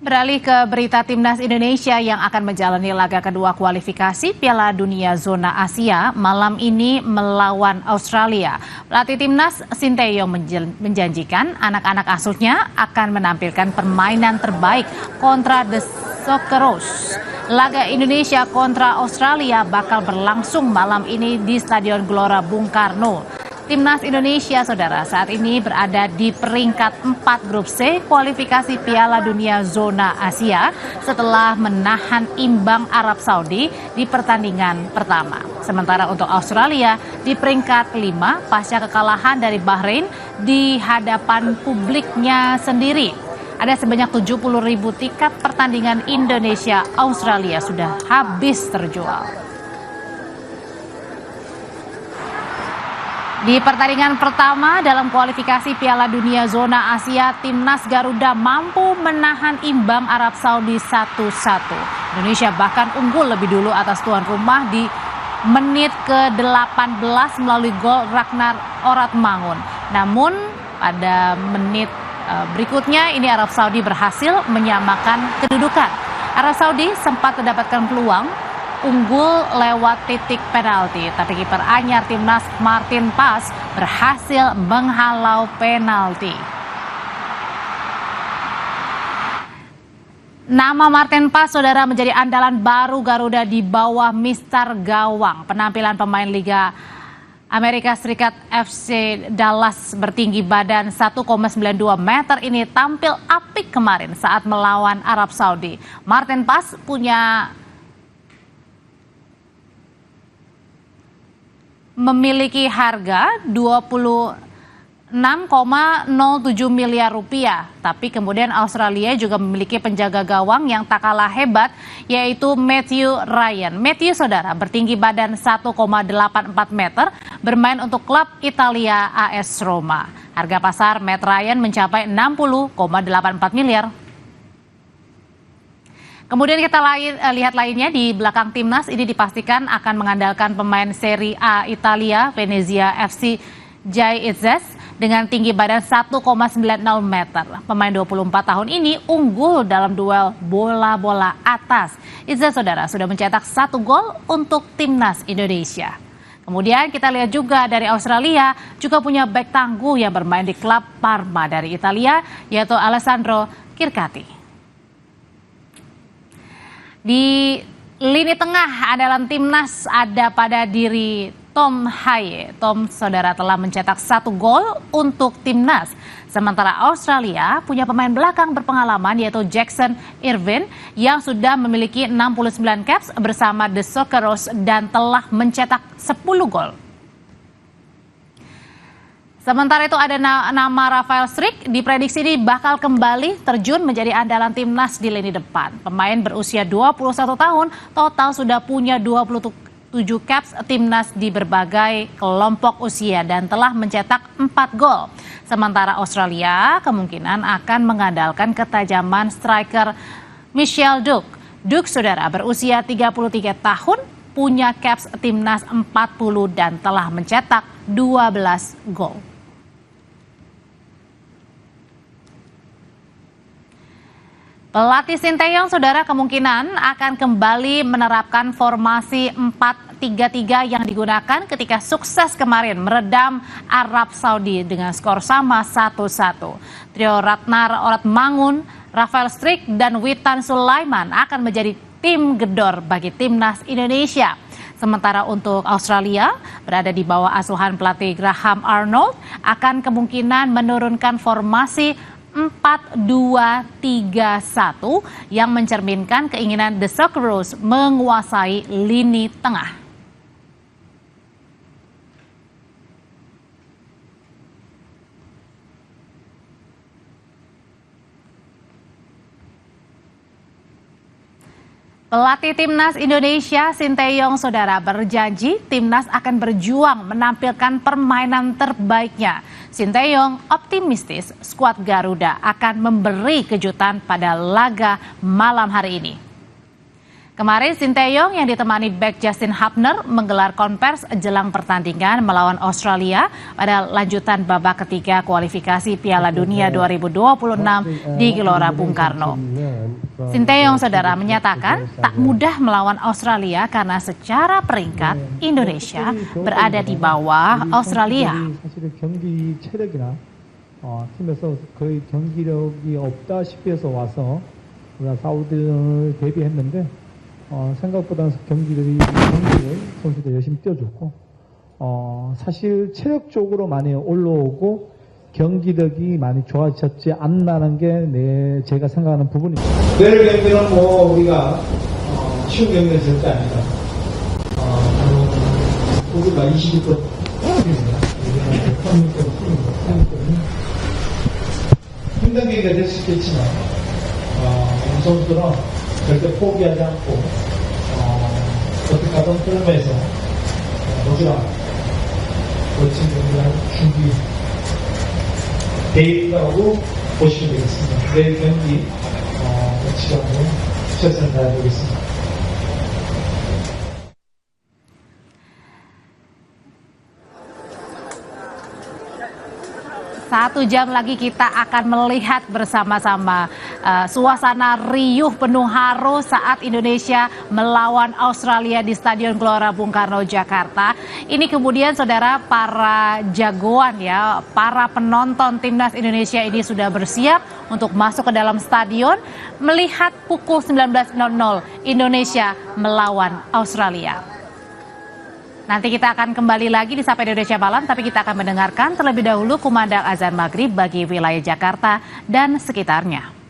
Beralih ke berita timnas Indonesia yang akan menjalani laga kedua kualifikasi Piala Dunia Zona Asia malam ini melawan Australia. Pelatih timnas Sinteyong menjanjikan anak-anak asuhnya akan menampilkan permainan terbaik kontra The Socceroos. Laga Indonesia kontra Australia bakal berlangsung malam ini di Stadion Gelora Bung Karno. Timnas Indonesia, saudara, saat ini berada di peringkat 4 grup C kualifikasi Piala Dunia Zona Asia setelah menahan imbang Arab Saudi di pertandingan pertama. Sementara untuk Australia di peringkat 5 pasca kekalahan dari Bahrain di hadapan publiknya sendiri. Ada sebanyak 70.000 tiket pertandingan Indonesia-Australia sudah habis terjual. Di pertandingan pertama dalam kualifikasi Piala Dunia Zona Asia, Timnas Garuda mampu menahan imbang Arab Saudi 1-1. Indonesia bahkan unggul lebih dulu atas tuan rumah di menit ke-18 melalui gol Ragnar Oratmangun. Namun pada menit berikutnya ini Arab Saudi berhasil menyamakan kedudukan. Arab Saudi sempat mendapatkan peluang unggul lewat titik penalti, tapi kiper anyar timnas Martin Pas berhasil menghalau penalti. Nama Martin Pas, saudara, menjadi andalan baru Garuda di bawah Mister Gawang. Penampilan pemain Liga Amerika Serikat FC Dallas bertinggi badan 1,92 meter ini tampil apik kemarin saat melawan Arab Saudi. Martin Pas memiliki harga 26,07 miliar rupiah. Tapi kemudian Australia juga memiliki penjaga gawang yang tak kalah hebat, yaitu Matthew Ryan. Matthew, saudara, bertinggi badan 1,84 meter, bermain untuk klub Italia AS Roma. Harga pasar Matt Ryan mencapai 60,84 miliar. Kemudian kita lihat lainnya di belakang timnas ini dipastikan akan mengandalkan pemain Serie A Italia Venezia FC Jay Itzes dengan tinggi badan 1,90 meter. Pemain 24 tahun ini unggul dalam duel bola-bola atas. Itzes, saudara, sudah mencetak 1 gol untuk timnas Indonesia. Kemudian kita lihat juga dari Australia juga punya bek tangguh yang bermain di klub Parma dari Italia, yaitu Alessandro Kirkati. Di lini tengah andalan timnas ada pada diri Tom Haye. Tom, saudara, telah mencetak 1 gol untuk timnas. Sementara Australia punya pemain belakang berpengalaman yaitu Jackson Irvine yang sudah memiliki 69 caps bersama The Socceroos dan telah mencetak 10 gol. Sementara itu ada nama Rafael Strik, diprediksi ini bakal kembali terjun menjadi andalan timnas di lini depan. Pemain berusia 21 tahun, total sudah punya 27 caps timnas di berbagai kelompok usia dan telah mencetak 4 gol. Sementara Australia kemungkinan akan mengandalkan ketajaman striker Michel Duke. Duke, saudara, berusia 33 tahun, punya caps timnas 40 dan telah mencetak 12 gol. Pelatih Sinteyong, saudara, kemungkinan akan kembali menerapkan formasi 4-3-3 yang digunakan ketika sukses kemarin meredam Arab Saudi dengan skor sama 1-1. Trio Ragnar Oratmangun, Rafael Strik, dan Witan Sulaiman akan menjadi tim gedor bagi timnas Indonesia. Sementara untuk Australia berada di bawah asuhan pelatih Graham Arnold akan kemungkinan menurunkan formasi 4-2-3-1 yang mencerminkan keinginan The Socceroos menguasai lini tengah. Pelatih timnas Indonesia Sinteyong, saudara, berjanji timnas akan berjuang menampilkan permainan terbaiknya. Sinteyong optimistis skuad Garuda akan memberi kejutan pada laga malam hari ini. Kemarin Sinteyong yang ditemani bek Justin Hubner menggelar konvers jelang pertandingan melawan Australia pada lanjutan babak ketiga kualifikasi Piala Dunia 2026 di Gelora Bung Karno. Sinteyong saudara menyatakan tak mudah melawan Australia karena secara peringkat Indonesia berada di bawah Australia. 팀에서 거의 경기력이 없다시피 해서 와서 우리가 사우디를 대비했는데 생각보다 경기를 선수들 열심히 뛰어줬고 사실 체력적으로 많이 올라오고 경기력이 많이 좋아졌지 않나는 게 제가 생각하는 부분입니다. 내일 경기는 뭐 우리가 쉬운 경기는 절대 아니다. 우리가 22번 팀입니다. 힘든 경기가 될 수도 있지만 우리 선수들은 절대 포기하지 않고 어떻게 하든 흐름에서 우리가 멋진 경기를 준비되어 있다고 보시면 되겠습니다. 내일 경기 멋지게 한번 최선을 다해보겠습니다. 1 jam lagi kita akan melihat bersama-sama suasana riuh penuh haru saat Indonesia melawan Australia di Stadion Gelora Bung Karno, Jakarta. Ini kemudian saudara para jagoan ya, para penonton timnas Indonesia ini sudah bersiap untuk masuk ke dalam stadion melihat pukul 19.00 Indonesia melawan Australia. Nanti kita akan kembali lagi di Sapa Indonesia Malam, tapi kita akan mendengarkan terlebih dahulu kumandang azan maghrib bagi wilayah Jakarta dan sekitarnya.